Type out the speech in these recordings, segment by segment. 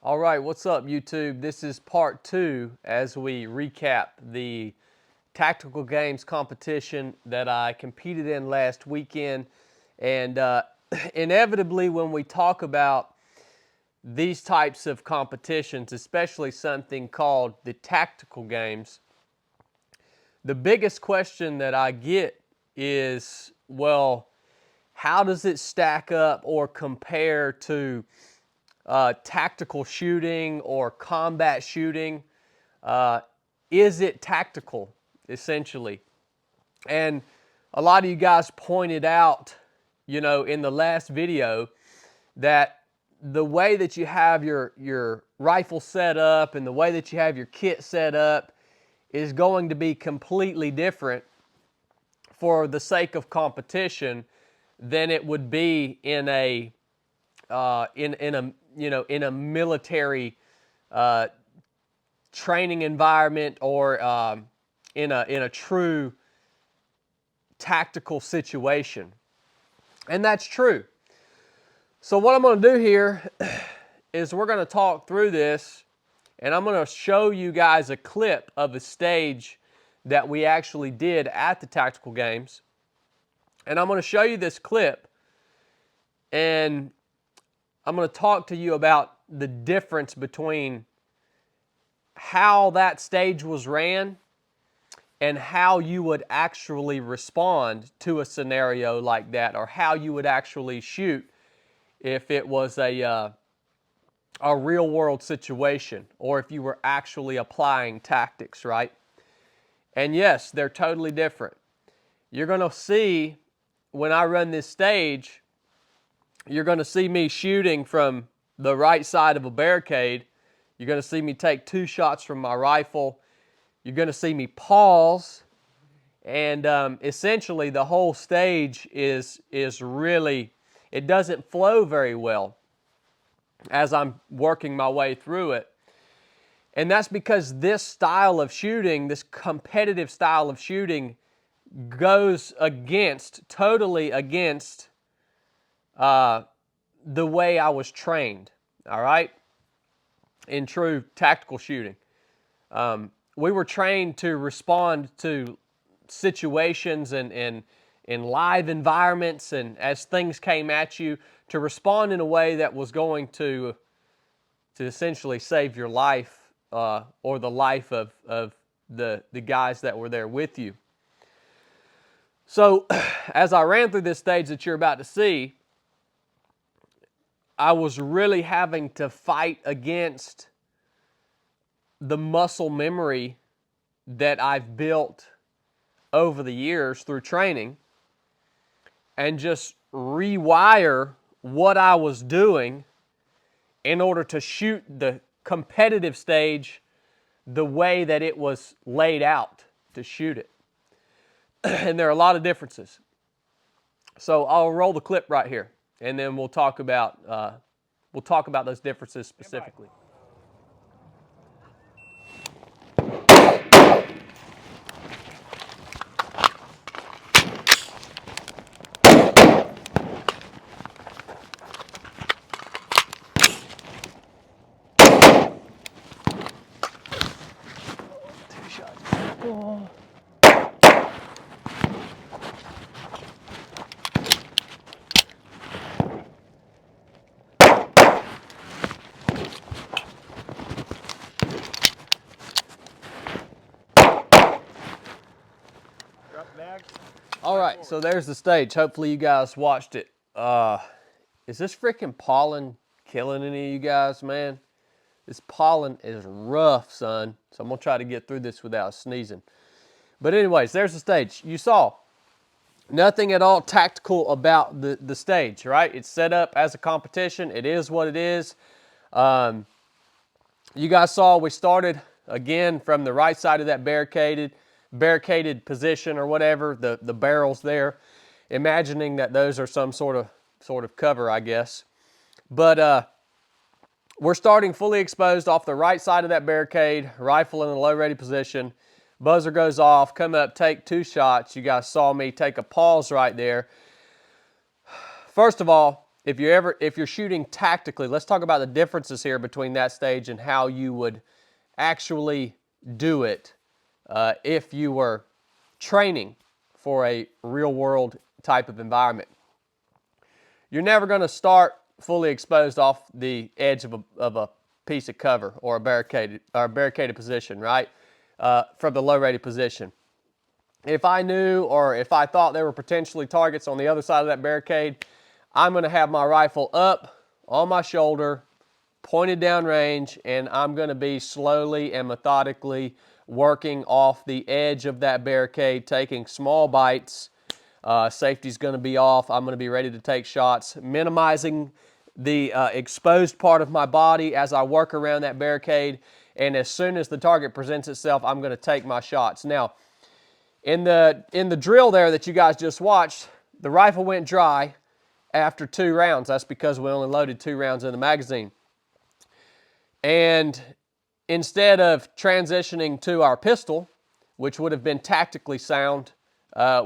All right, what's up, YouTube? This is part 2 as we recap the tactical games competition that I competed in last weekend. And inevitably, when we talk about these types of competitions, especially something called the tactical games, the biggest question that I get is, well, how does it stack up or compare to tactical shooting or combat shooting? Is it tactical, essentially? And a lot of you guys pointed out, in the last video that the way that you have your rifle set up and the way that you have your kit set up is going to be completely different for the sake of competition than it would be in a in a military training environment or in a true tactical situation. And that's true. So what I'm going to do here is we're going to talk through this, and I'm going to show you guys a clip of a stage that we actually did at the tactical games. And I'm going to show you this clip, and I'm going to talk to you about the difference between how that stage was ran and how you would actually respond to a scenario like that, or how you would actually shoot if it was a real world situation, or if you were actually applying tactics, right? And yes, they're totally different. You're going to see when I run this stage, you're going to see me shooting from the right side of a barricade. You're going to see me take 2 shots from my rifle. You're going to see me pause. And essentially the whole stage is really, it doesn't flow very well as I'm working my way through it. And that's because this style of shooting, this competitive style of shooting, goes totally against the way I was trained, all right, in true tactical shooting. We were trained to respond to situations and in live environments, and as things came at you, to respond in a way that was going to essentially save your life or the life of the guys that were there with you. So as I ran through this stage that you're about to see, I was really having to fight against the muscle memory that I've built over the years through training, and just rewire what I was doing in order to shoot the competitive stage the way that it was laid out to shoot it. And there are a lot of differences. So I'll roll the clip right here, and then we'll talk about those differences specifically. All right, so there's the stage. Hopefully you guys watched it. Is this freaking pollen killing any of you guys, man? This pollen is rough, son. So I'm going to try to get through this without sneezing. But anyways, there's the stage. You saw nothing at all tactical about the stage, right? It's set up as a competition. It is what it is. You guys saw we started, again, from the right side of that barricaded position or whatever, the barrels there, imagining that those are some sort of cover, I guess. But we're starting fully exposed off the right side of that barricade, rifle in a low ready position. Buzzer goes off, come up, take 2 shots. You guys saw me take a pause right there. First of all, if you're shooting tactically, let's talk about the differences here between that stage and how you would actually do it if you were training for a real world type of environment. You're never going to start fully exposed off the edge of a piece of cover or a barricaded position, right? From the low rated position. If I knew or if I thought there were potentially targets on the other side of that barricade, I'm going to have my rifle up on my shoulder, pointed down range, and I'm going to be slowly and methodically working off the edge of that barricade, taking small bites. Safety's going to be off. I'm going to be ready to take shots, minimizing the exposed part of my body as I work around that barricade. And as soon as the target presents itself, I'm going to take my shots. Now, in the drill there that you guys just watched, the rifle went dry after 2 rounds. That's because we only loaded 2 rounds in the magazine. And instead of transitioning to our pistol, which would have been tactically sound,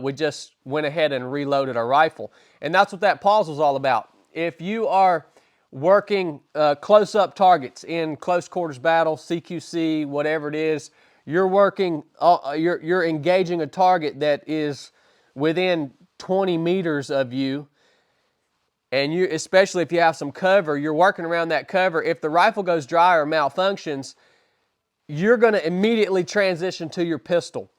we just went ahead and reloaded our rifle. And that's what that pause was all about. If you are working close-up targets in close quarters battle, CQC, whatever it is, you're working, you're engaging a target that is within 20 meters of you, and you, especially if you have some cover, you're working around that cover. If the rifle goes dry or malfunctions, you're going to immediately transition to your pistol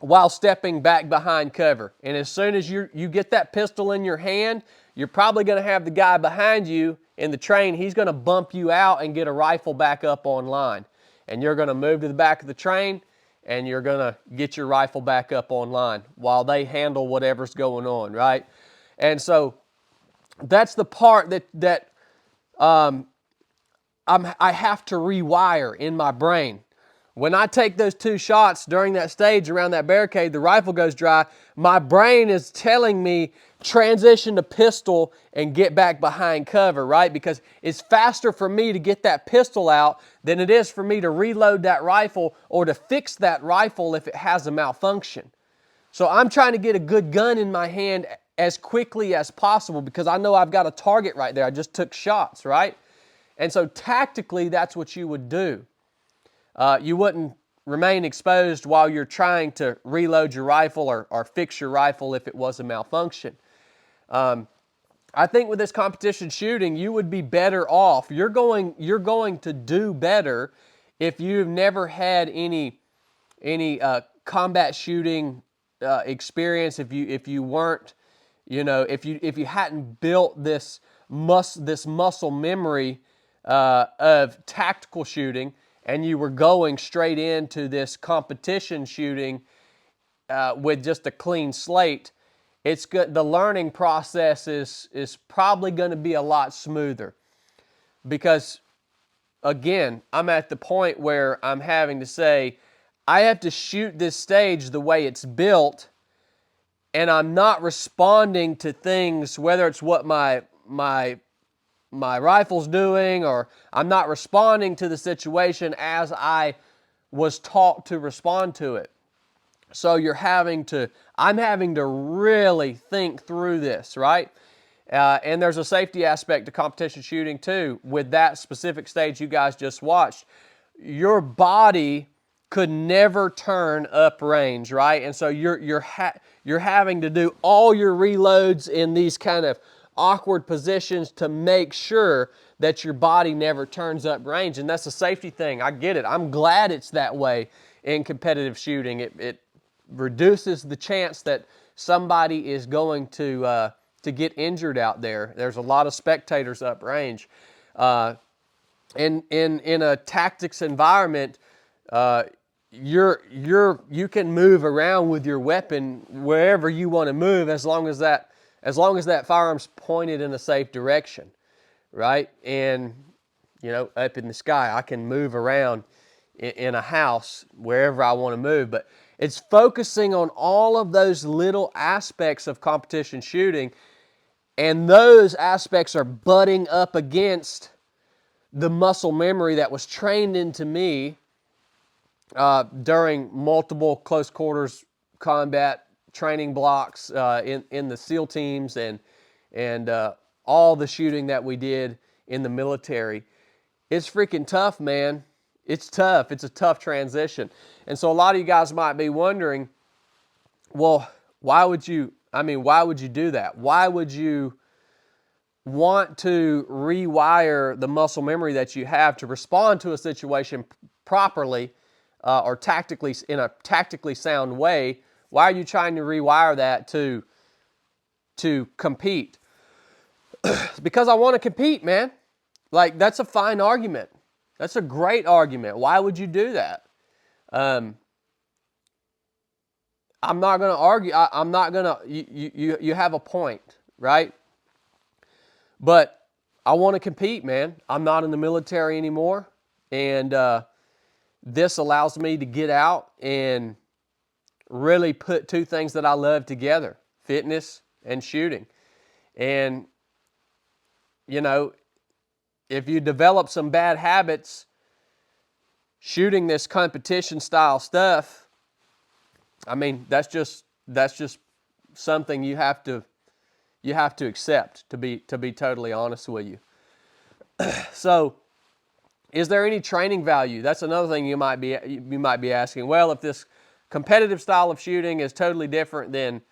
while stepping back behind cover. And as soon as you get that pistol in your hand, you're probably going to have the guy behind you in the train. He's going to bump you out and get a rifle back up online. And you're going to move to the back of the train, and you're going to get your rifle back up online while they handle whatever's going on, right? And so that's the part that I have to rewire in my brain. When I take those 2 shots during that stage around that barricade, the rifle goes dry, my brain is telling me transition to pistol and get back behind cover, right? Because it's faster for me to get that pistol out than it is for me to reload that rifle or to fix that rifle if it has a malfunction. So I'm trying to get a good gun in my hand as quickly as possible because I know I've got a target right there. I just took shots, right? And so tactically, that's what you would do. You wouldn't remain exposed while you're trying to reload your rifle or fix your rifle if it was a malfunction. I think with this competition shooting, you would be better off. You're going to do better if you've never had any combat shooting experience. If you weren't, if you hadn't built this muscle memory of tactical shooting, and you were going straight into this competition shooting with just a clean slate, it's good. The learning process is probably going to be a lot smoother because, again, I'm at the point where I'm having to say, I have to shoot this stage the way it's built, and I'm not responding to things, whether it's what my rifle's doing, or I'm not responding to the situation as I was taught to respond to it. So I'm having to really think through this, right? And there's a safety aspect to competition shooting too. With that specific stage you guys just watched, your body could never turn up range, right? And so you're having to do all your reloads in these kind of awkward positions to make sure that your body never turns up range. And that's a safety thing. I get it. I'm glad it's that way in competitive shooting. It reduces the chance that somebody is going to get injured out there. There's a lot of spectators up range. In a tactics environment, you can move around with your weapon wherever you want to move as long as that firearm's pointed in a safe direction, right? And up in the sky, I can move around in a house wherever I want to move. But it's focusing on all of those little aspects of competition shooting, and those aspects are butting up against the muscle memory that was trained into me during multiple close quarters combat training blocks in the SEAL teams and all the shooting that we did in the military. It's freaking tough, man. It's tough. It's a tough transition. And so a lot of you guys might be wondering, well, why would you do that? Why would you want to rewire the muscle memory that you have to respond to a situation properly or tactically, in a tactically sound way? Why are you trying to rewire that to compete? It's because I want to compete, man. Like, that's a fine argument. That's a great argument. Why would you do that? I'm not going to argue. I'm not going to, you have a point, right? But I want to compete, man. I'm not in the military anymore. And this allows me to get out and really put two things that I love together, fitness and shooting. And, you know, if you develop some bad habits shooting this competition style stuff, I mean, that's just something you have to accept, to be totally honest with you. So, is there any training value? That's another thing you might be asking. Well, if this competitive style of shooting is totally different than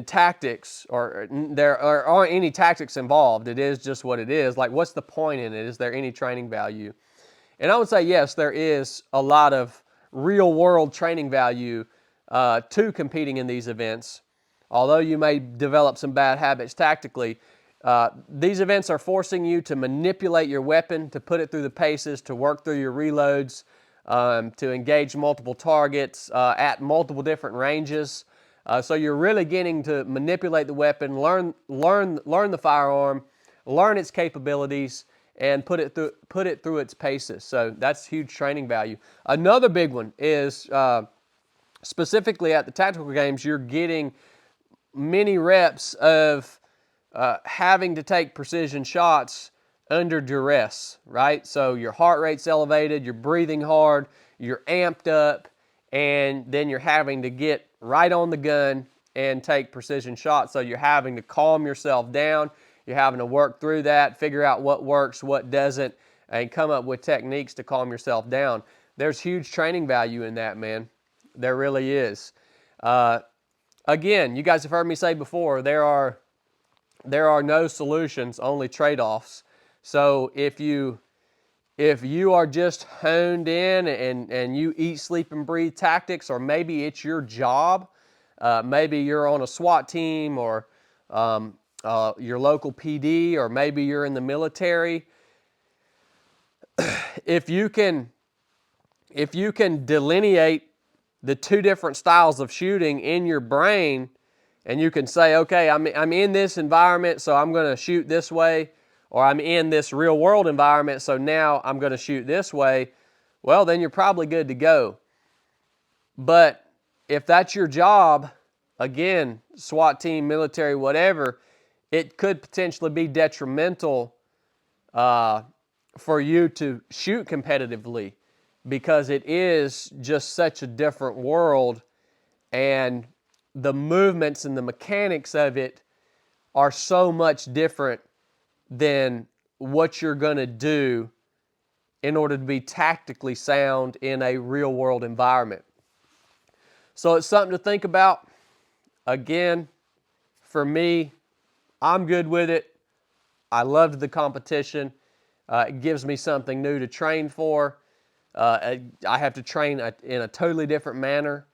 tactics, or there aren't any tactics involved, it is just what it is. Like, what's the point in it? Is there any training value? And I would say yes, there is a lot of real world training value to competing in these events. Although you may develop some bad habits tactically, these events are forcing you to manipulate your weapon, to put it through the paces, to work through your reloads, to engage multiple targets at multiple different ranges. So you're really getting to manipulate the weapon, learn the firearm, learn its capabilities, and put it through its paces. So that's huge training value. Another big one is specifically at the tactical games, you're getting many reps of having to take precision shots under duress, right? So your heart rate's elevated, you're breathing hard, you're amped up, and then you're having to get right on the gun and take precision shots. So you're having to calm yourself down, you're having to work through that, figure out what works, what doesn't, and come up with techniques to calm yourself down. There's huge training value in that, man. There really is. Again, you guys have heard me say before, there are no solutions, only trade-offs. So if you are just honed in and you eat, sleep, and breathe tactics, or maybe it's your job, maybe you're on a SWAT team, or your local PD, or maybe you're in the military, if you can delineate the two different styles of shooting in your brain, and you can say, okay, I'm in this environment, so I'm going to shoot this way, or I'm in this real world environment, so now I'm going to shoot this way, well, then you're probably good to go. But if that's your job, again, SWAT team, military, whatever, it could potentially be detrimental for you to shoot competitively, because it is just such a different world, and the movements and the mechanics of it are so much different than what you're going to do in order to be tactically sound in a real world environment. So it's something to think about. Again, for me, I'm good with it. I loved the competition. It gives me something new to train for. I have to train in a totally different manner.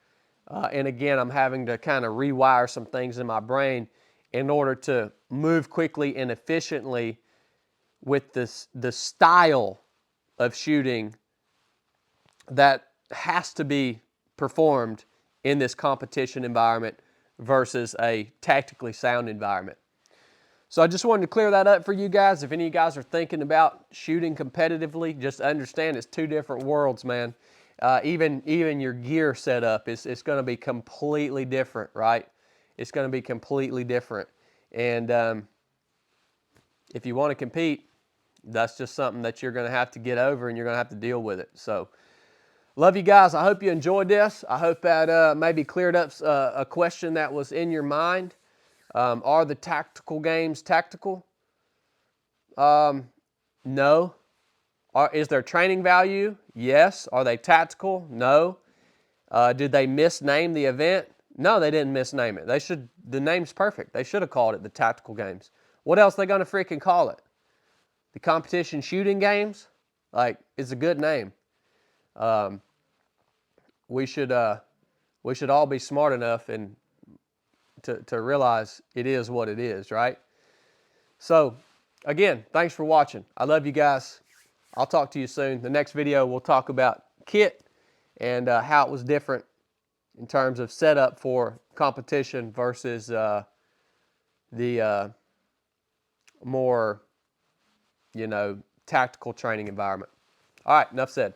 And again, I'm having to kind of rewire some things in my brain in order to move quickly and efficiently with the style of shooting that has to be performed in this competition environment versus a tactically sound environment. So I just wanted to clear that up for you guys. If any of you guys are thinking about shooting competitively, just understand it's two different worlds, man. Even your gear setup is going to be completely different, right? It's going to be completely different. And if you want to compete, that's just something that you're going to have to get over, and you're going to have to deal with it. So love you guys. I hope you enjoyed this. I hope that maybe cleared up a question that was in your mind. Are the tactical games tactical? No. Is there training value? Yes. Are they tactical? No. Did they misname the event? No, they didn't misname it. The name's perfect. They should have called it the tactical games. What else are they gonna freaking call it? The competition shooting games? Like, it's a good name. We should all be smart enough and to realize it is what it is, right? So, again, thanks for watching. I love you guys. I'll talk to you soon. The next video, we'll talk about kit and how it was different in terms of setup for competition versus the more, tactical training environment. All right, enough said.